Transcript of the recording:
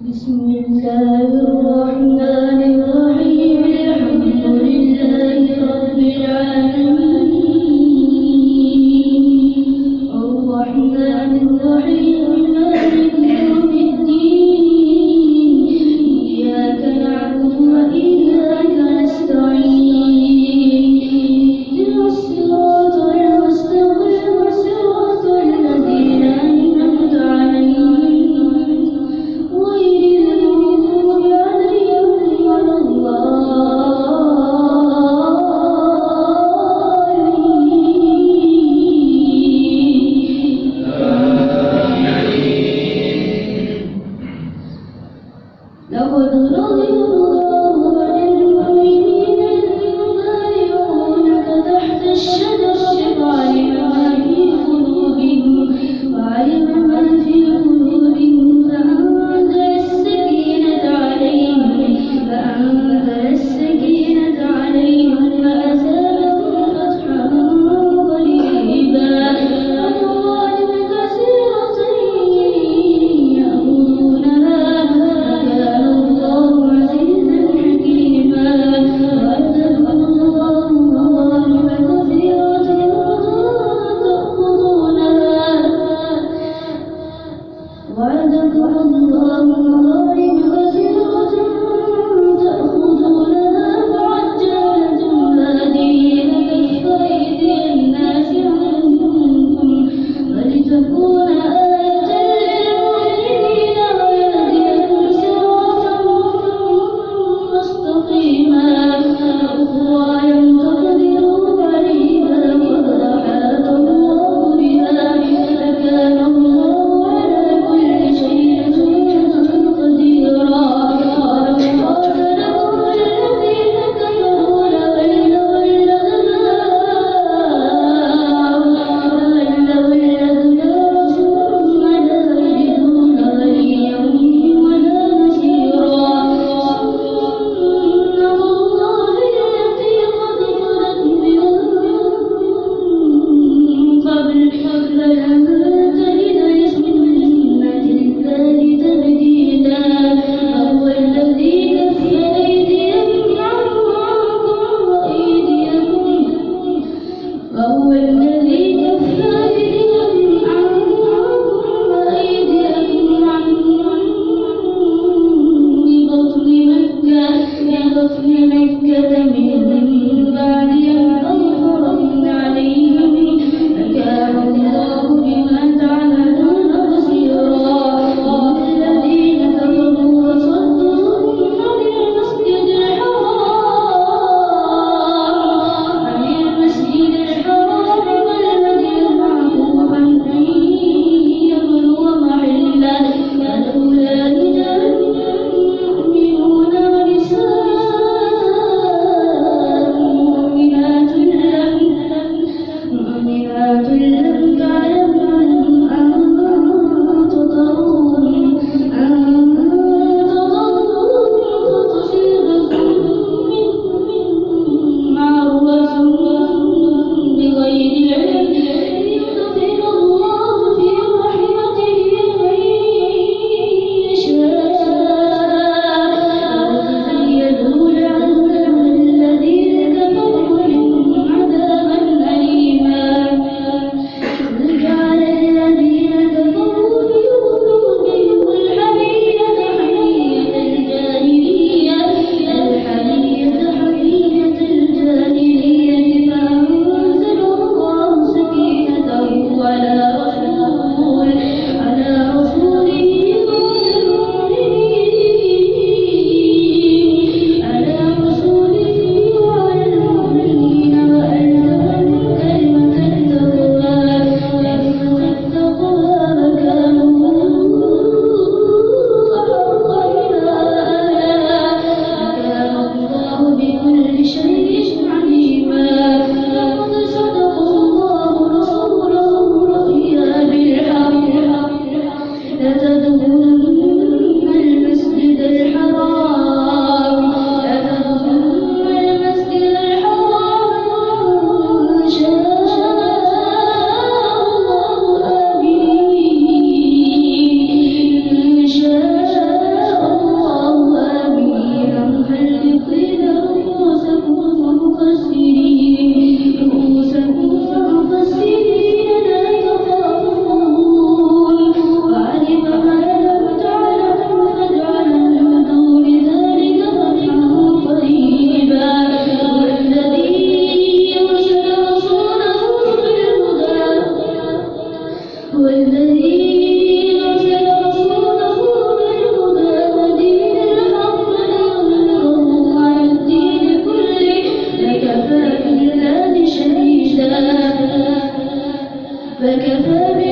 بسم الله الرحمن الرحيم الحمد لله رب العالمين الرحمن الرحيم مالك يوم الدين إياك نعبد وإياك نستعين اهدنا الصراط المستقيم صراط الذين أنعمت عليهم غير المغضوب عليهم ولا الضالين. لقد رضي الله عن المؤمنين إذ يبايعونك تحت الشجرة فعلم ما في قلوبهم فأنزل السكينة عليهم فأثابهم فتحا قريبا ومغانم كثيرة يأخذونها وكان الله عزيزا حكيما وأعدكم الله مغانم كثيرة تأخذونها فعجل لكم هذه لكف أيدي الناس عنكم ولتكون آية للمؤمنين ويهديكم صراطا مستقيما وأخرى لم تقدروا عليها قد أحاط الله بها وكان الله على كل شيء قديرا. ولو قاتلكم الذين كفروا لولوا الأدبار ثم لا يجدون وليا ولا نصيرا. سنة الله التي قد خلت من قبل فلن تجد لسنة الله تبديلا. وهو الذي كف أيديكم عنكم ببطن مكة من بعد أن أظهرهم عليهم وكان الله بما تعملون بصيرا. الذين كفروا وصدوكم عن المسجد الحرام والهدي معكوفا أن يبلغ محله ولولا رجال مؤمنون ونساء مؤمنات لم تعلموا أن تطهروهم فتصيبكم منهم معرة بغير علم ليدخل الله في رحمته من يشاء وتزيدوا لعلهم الذين كفروا منهم عذابا أليما. والذي أرسل رسوله بالهدى ودين الحق ليظهره على الدين كله وكفى بالله شهيدا فكفى